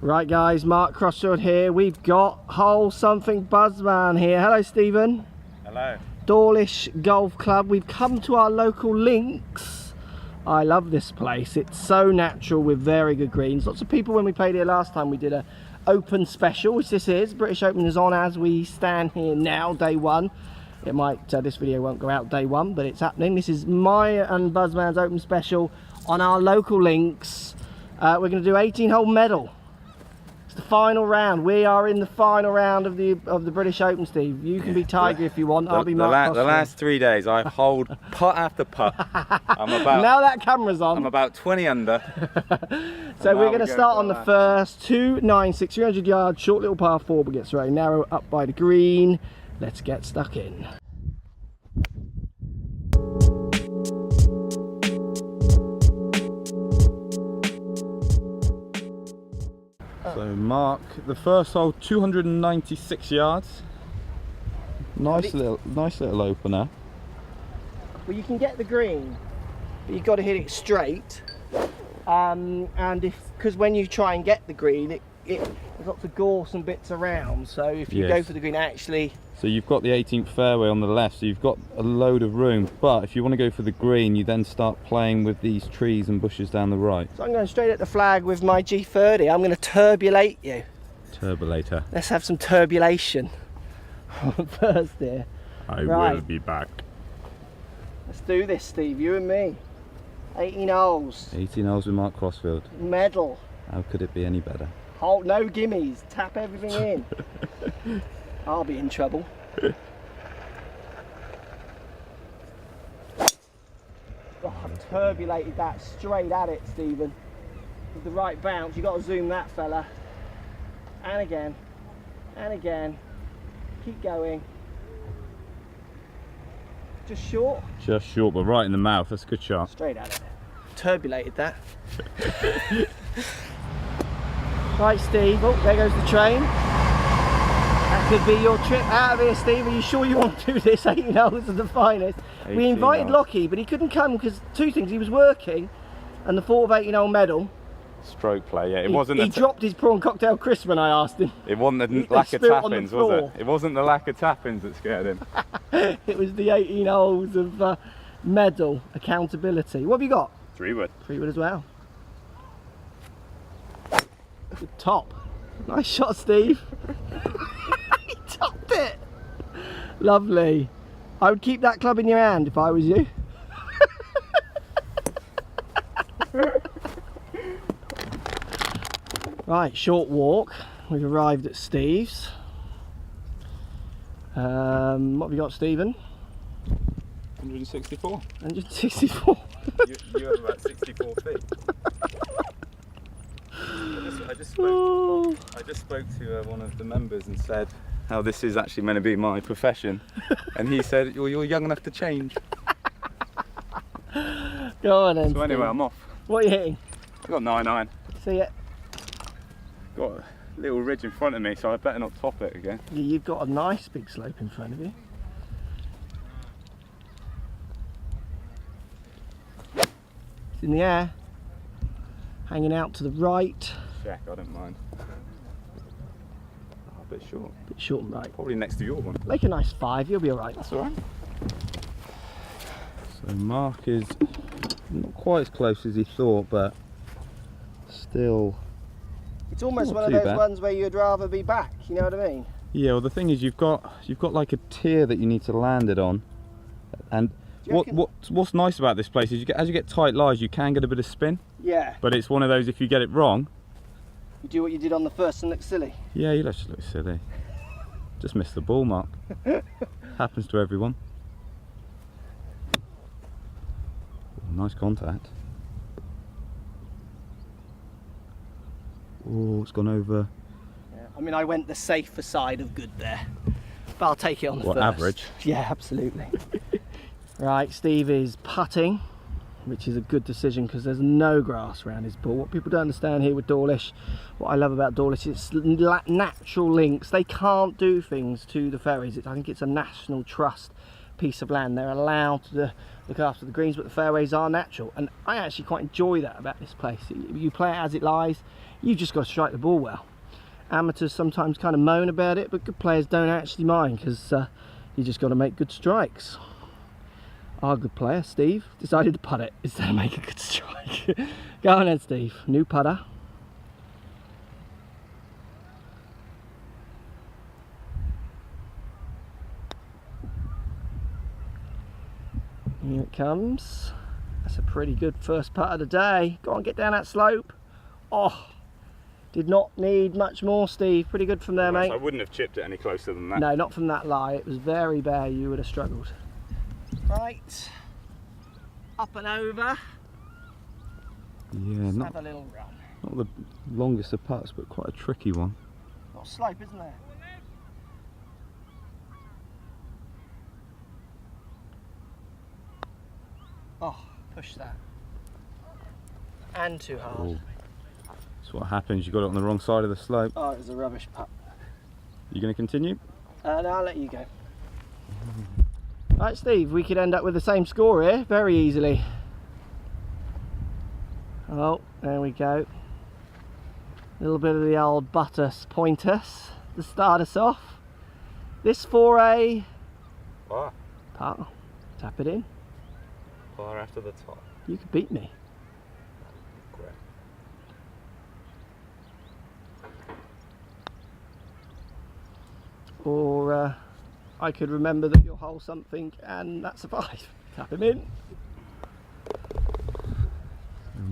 Right guys, Mark Crossfield here. We've got Hole Something Buzzman here. Hello Stephen. Hello. Dawlish Golf Club. We've come to our local links. I love this place. It's so natural with very good greens. Lots of people, when we played here last time, we did a open special, which this is. British Open is on as we stand here now, day one. It might, this video won't go out day one, but it's happening. This is my and Buzzman's open special on our local links. We're going to do 18-hole medal. The final round. We are in the final round of the British Open, Steve. You can be Tiger if you want. I'll be Mark. The last 3 days I've holed putt after putt. Now that camera's on. I'm about 20 under. So we're going to start on the first 296, 300 yards, short little par 4, but gets very narrow up by the green. Let's get stuck in. So Mark, the first hole, 296 yards. Nice little opener. Well, you can get the green, but you've got to hit it straight. And because when you try and get the green, there's lots of gorse and bits around. So if you go for the green, actually. So you've got the 18th fairway on the left, so you've got a load of room. But if you want to go for the green, you then start playing with these trees and bushes down the right. So I'm going straight at the flag with my G30. I'm going to turbulate you. Turbulator. Let's have some turbulation first here. I will be back. Let's do this, Steve, you and me. 18 holes. 18 holes with Mark Crossfield. Medal. How could it be any better? Hold, no gimmies. Tap everything in. I'll be in trouble. Oh, I've turbulated that straight at it, Stephen. With the right bounce, you've got to zoom that fella. And again. And again. Keep going. Just short? Just short, but right in the mouth. That's a good shot. Straight at it. Turbulated that. Right, Steve. Oh, there goes the train. That could be your trip out of here, Steve. Are you sure you want to do this? 18 holes of the finest. We invited Lockie, but he couldn't come because two things. He was working, and the thought of 18-hole medal. Stroke play, yeah. He dropped his prawn cocktail crisp when I asked him. It wasn't the lack of tap-ins, was it? It wasn't the lack of tap-ins that scared him. It was the 18 holes of medal accountability. What have you got? 3-wood. 3-wood as well. Good top. Nice shot, Steve. He topped it. Lovely. I would keep that club in your hand if I was you. Right, short walk. We've arrived at Steve's. What have you got, Stephen? 164. 164. You have about 64 feet. I just spoke to one of the members and said how this is actually meant to be my profession, and he said you're young enough to change. Go on then. So anyway, Steve. I'm off. What are you hitting? I've got 9-9. See it? Got a little ridge in front of me, so I better not top it again. You've got a nice big slope in front of you. It's in the air, hanging out to the right. Check, I don't mind. Oh, a bit short. Bit short and right. Probably next to your one. Make a nice 5, you'll be alright. That's alright. So Mark is not quite as close as he thought, but still. It's almost one of those ones where you'd rather be back, you know what I mean? Yeah, well the thing is you've got like a tier that you need to land it on, and what's nice about this place is as you get tight lies you can get a bit of spin. Yeah. But it's one of those, if you get it wrong, you do what you did on the first and look silly. Yeah, you just look silly. Just missed the ball, Mark. Happens to everyone. Nice contact. Oh, it's gone over. Yeah, I mean, I went the safer side of good there, but I'll take it on the first. Average? Yeah, absolutely. Right, Steve is putting, which is a good decision because there's no grass around his ball. What people don't understand here with Dawlish, what I love about Dawlish, it's natural links. They can't do things to the fairways. I think it's a national trust piece of land. They're allowed to look after the greens, but the fairways are natural, and I actually quite enjoy that about this place. You play it as it lies. You've just got to strike the ball well. Amateurs sometimes kind of moan about it, but good players don't actually mind, because you just got to make good strikes. Our good player, Steve, decided to putt it instead of make a good strike. Go on then, Steve. New putter. Here it comes. That's a pretty good first putt of the day. Go on, get down that slope. Oh, did not need much more, Steve. Pretty good from there, mate. I wouldn't have chipped it any closer than that. No, not from that lie. It was very bare. You would have struggled. Right. Up and over. Yeah, Let's not, have a little run. not the longest of putts, but quite a tricky one. Got a slope, isn't there? Oh, push that. And too hard. Oh. That's what happens, you got it on the wrong side of the slope. Oh, it was a rubbish putt. You going to continue? No, I'll let you go. Right, Steve, we could end up with the same score here very easily. Oh, there we go. A little bit of the old buttus pointus to start us off. This for a Par. par. Tap it in. Par after the top. You could beat me. Great. Or I could remember that you'll hole something and that's a 5. Tap him in.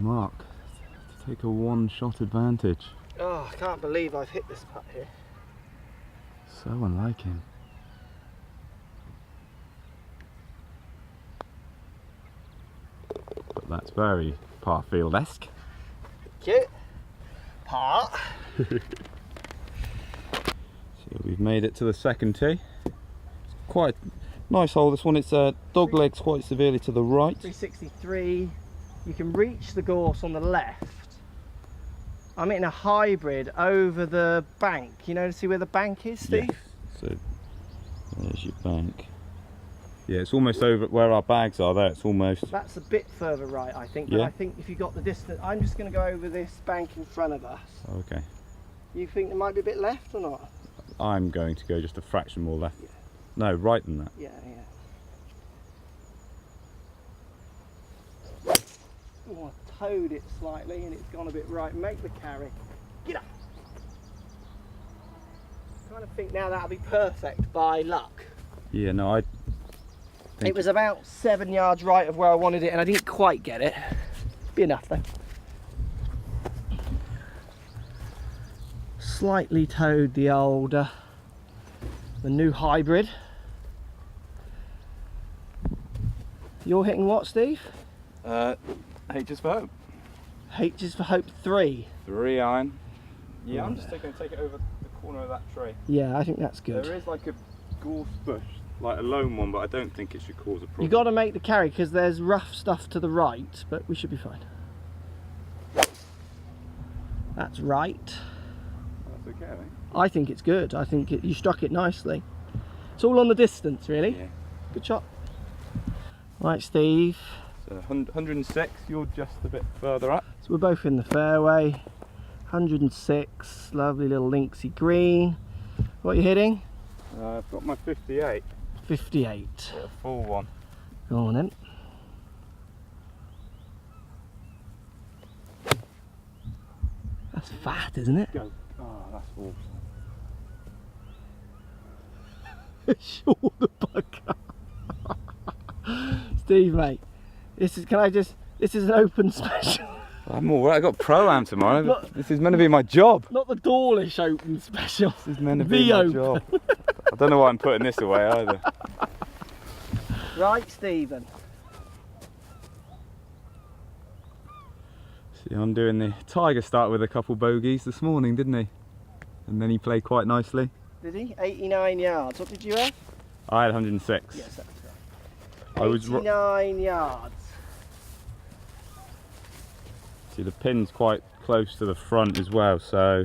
Mark, to take a one-shot advantage. Oh, I can't believe I've hit this putt here. So unlike him. But that's very Parfield-esque. Cute. Par. So we've made it to the second tee. It's quite a nice hole, this one. It's dog legs quite severely to the right. 363. You can reach the gorse on the left. I'm in a hybrid over the bank. You know, to see where the bank is, Steve? Yes. So there's your bank. Yeah, it's almost over where our bags are there. It's almost. That's a bit further right, I think. But Yeah. I think if you got the distance, I'm just going to go over this bank in front of us. Okay. You think there might be a bit left or not? I'm going to go just a fraction more left. Yeah. No, right than that. Yeah. Oh, I towed it slightly and it's gone a bit right. Make the carry. Get up. I kind of think now that'll be perfect by luck. Yeah, no, I think It was about 7 yards right of where I wanted it and I didn't quite get it. Be enough though. Slightly towed the old, the new hybrid. You're hitting what, Steve? H is for hope. H is for hope 3. 3 iron. Yeah, I'm just going to take it over the corner of that tree. Yeah, I think that's good. There is like a gorse bush, like a lone one, but I don't think it should cause a problem. You got to make the carry because there's rough stuff to the right, but we should be fine. That's right. That's okay, I think. I think it's good. I think you struck it nicely. It's all on the distance, really. Yeah. Good shot. Right, Steve. So 106, you're just a bit further up. So we're both in the fairway. 106, lovely little linksy green. What are you hitting? I've got my 58. 58. A full one. Go on then. That's fat, isn't it? Go. Oh, that's awesome. Sure the bugger. Steve, mate, this is an open special. I'm alright, I got Pro-Am tomorrow. Not- This is meant to be my job. Not the Dawlish open special. This is meant to The be my open. job. I don't know why I'm putting this away either. Right, Stephen. See, I'm doing the Tiger start with a couple bogeys this morning, didn't he? And then he played quite nicely. Did he? 89 yards. What did you have? I had 106. Yes, that's right. I was 89 yards. See, the pin's quite close to the front as well, so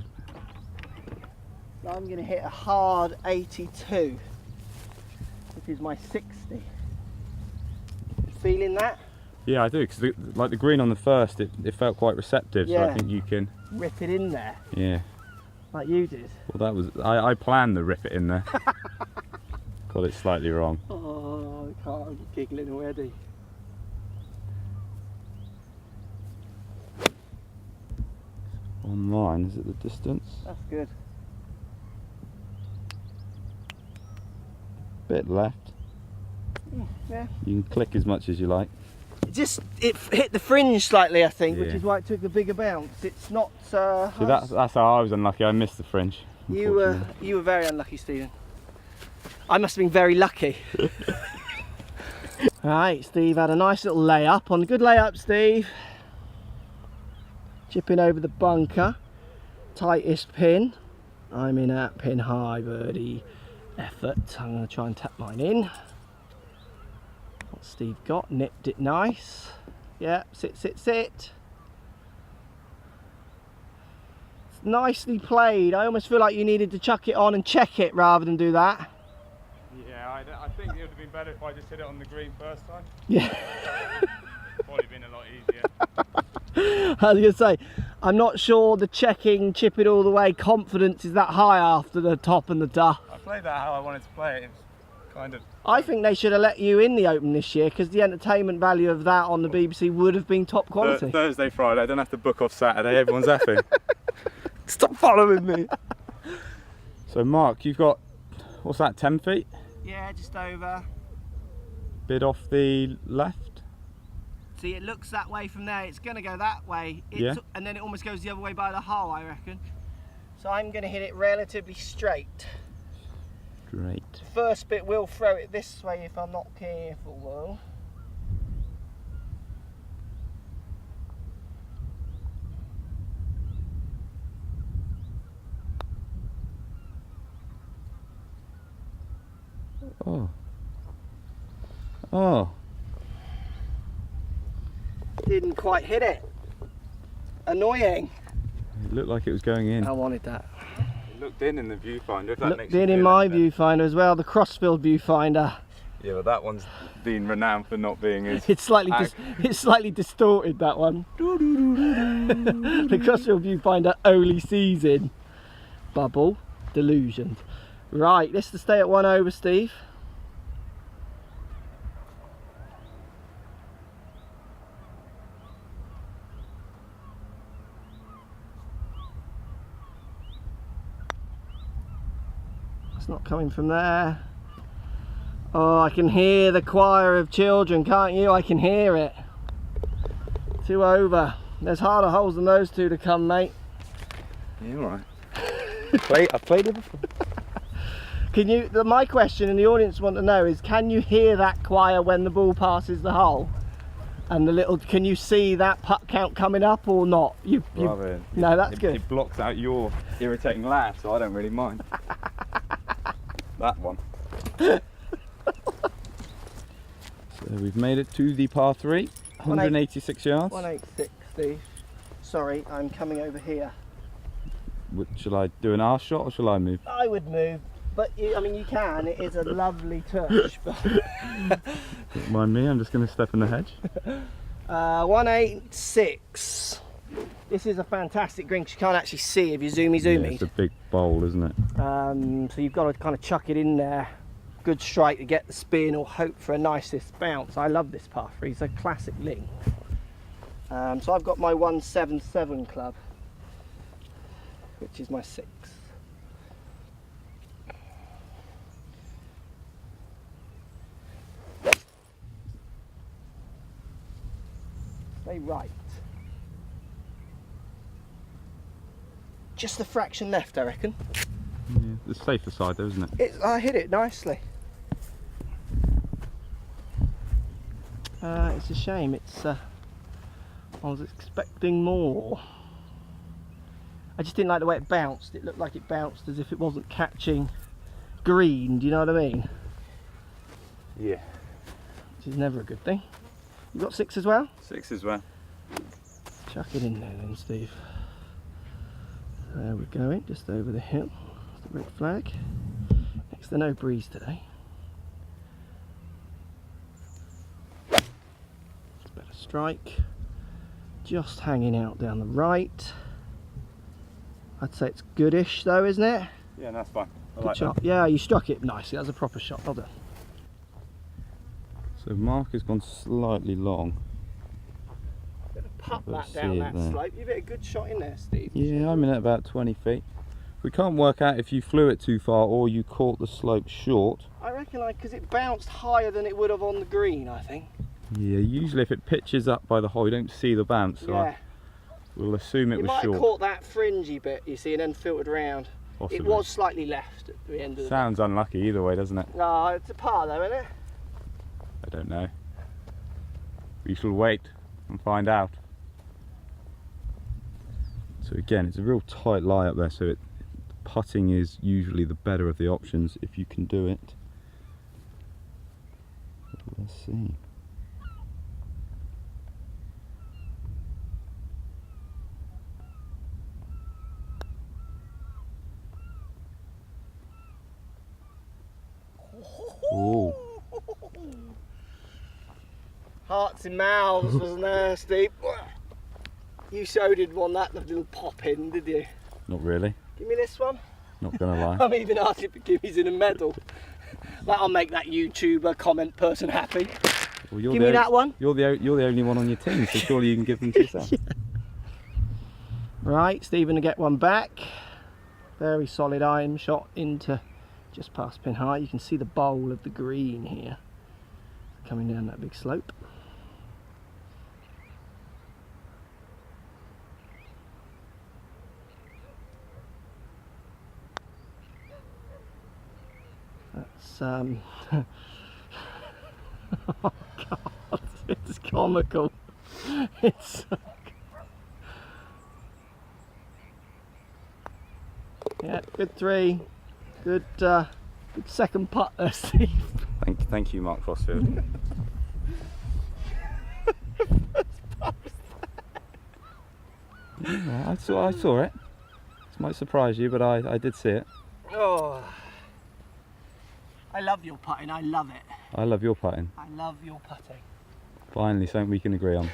I'm going to hit a hard 82, which is my 60. Feeling that? yeah, I do. Because like the green on the first, it felt quite receptive. So Yeah. I think you can. rip it in there, Yeah. like you did. Well, that was I planned to rip it in there. Got it slightly wrong. Oh, I can't, I'm giggling already. Online, is it the distance? That's good. Bit left. Yeah. You can click as much as you like. It hit the fringe slightly, I think, which Yeah. is why it took the bigger bounce. It's not. See, that's how I was unlucky. I missed the fringe. You were very unlucky, Stephen. I must have been very lucky. Right, Steve had a nice little layup. On a good layup, Steve. Chipping over the bunker. Tightest pin. I'm in at pin high birdie effort. I'm going to try and tap mine in. What Steve got, nipped it nice. Yeah, sit, sit, sit. It's nicely played. I almost feel like you needed to chuck it on and check it rather than do that. Yeah, I think it would have been better if I just hit it on the green first time. Yeah. Probably been a lot easier. I was going to say, I'm not sure the checking, chip it all the way confidence is that high after the top and the duff. I played that how I wanted to play it. It was kind of. I think they should have let you in the Open this year because the entertainment value of that on the BBC would have been top quality. Thursday, Friday. I don't have to book off Saturday. Everyone's happy. Stop following me. So, Mark, you've got, what's that, 10 feet? Yeah, just over. Bit off the left? See, it looks that way from there. It's going to go that way. Yeah. And then it almost goes the other way by the hole, I reckon. So I'm going to hit it relatively straight. Great. First bit will throw it this way if I'm not careful, though. Oh. Oh. Didn't quite hit it. Annoying. It looked like it was going in. I wanted that. It looked in the viewfinder. If that Looked in my viewfinder as well, the Crossfield viewfinder. Yeah, but that one's been renowned for not being as. It's slightly distorted, that one. The Crossfield viewfinder only sees in bubble delusions. Right, this is to stay at 1 over, Steve. It's not coming from there. Oh, I can hear the choir of children, can't you? I can hear it. 2 over. There's harder holes than those two to come, mate. Yeah, alright. I've played it before. Can you? My question, and the audience want to know, is: can you hear that choir when the ball passes the hole? And the little, can you see that putt count coming up or not? No, that's good. It blocks out your irritating laugh, so I don't really mind. That one. So we've made it to the par 3, 186 yards. 186, Steve. Sorry, I'm coming over here. Shall I do an arse shot or shall I move? I would move, but I mean you can. It is a lovely touch. Don't mind me, I'm just going to step in the hedge. 186. This is a fantastic green because you can't actually see if you zoomy. Yeah, it's a big bowl, isn't it? So you've got to kind of chuck it in there. Good strike to get the spin or hope for a nicest bounce. I love this par 3. It's a classic link. So I've got my 177 club, which is my 6th. Stay right. Just a fraction left, I reckon. Yeah, the safer side though, isn't it? I hit it nicely. It's a shame. I was expecting more. I just didn't like the way it bounced. It looked like it bounced as if it wasn't catching green. Do you know what I mean? Yeah. Which is never a good thing. You got 6 as well? 6 as well. Chuck it in there then, Steve. There we're going, just over the hill. That's the red flag. Next to no breeze today. Better strike. Just hanging out down the right. I'd say it's goodish though, isn't it? Yeah, that's fine. I Good like shot. that. Yeah, you struck it nicely. That was a proper shot. Well done. So Mark has gone slightly long. Pop Let's that down see that there. slope. You've hit a good shot in there, Steve. Yeah, I'm in at about 20 feet. We can't work out if you flew it too far or you caught the slope short. I reckon because it bounced higher than it would have on the green, I think. Yeah, usually if it pitches up by the hole, you don't see the bounce, so Yeah. we'll assume it You was might short. have caught that fringy bit, you see, and then filtered around. Possibly. It was slightly left at the end of the... Sounds unlucky either way, doesn't it? No, it's a par though, isn't it? I don't know. We shall wait and find out. So again, it's a real tight lie up there, so putting is usually the better of the options if you can do it. Let's see. Ooh. Hearts and mouths, wasn't there, Steve? You so did want that little pop in, did you? Not really, Give me this one. not gonna lie. I'm even asking for gimmies in a medal. That'll make that YouTuber comment person happy. Well, you're Give me that one. You're the only one on your team, so surely you can give them to yourself. Right, Stephen to get one back. Very solid iron shot into just past pin high. You can see the bowl of the green here coming down that big slope. That's oh God, it's comical. It's yeah, good three. Good second putt there, Steve. Thank you, Mark Frostfield. Yeah, I saw it. This might surprise you, but I did see it. Oh, I love your putting. I love it. I love your putting. I love your putting. Finally, something we can agree on.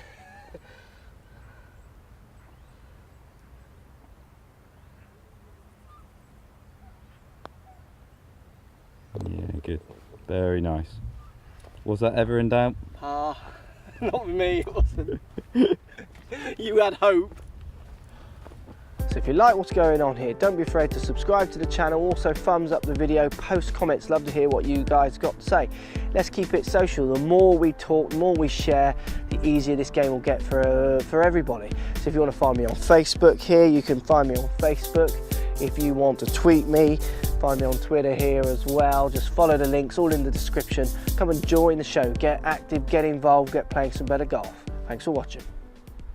Yeah, good. Very nice. Was that ever in doubt? Not with me, it wasn't. You had hope. So if you like what's going on here, don't be afraid to subscribe to the channel. Also thumbs up the video, post comments, love to hear what you guys got to say. Let's keep it social. The more we talk, the more we share, the easier this game will get for everybody. So if you want to find me on Facebook here, you can find me on Facebook. If you want to tweet me, find me on Twitter here as well. Just follow the links, all in the description. Come and join the show, get active, get involved, get playing some better golf. Thanks for watching.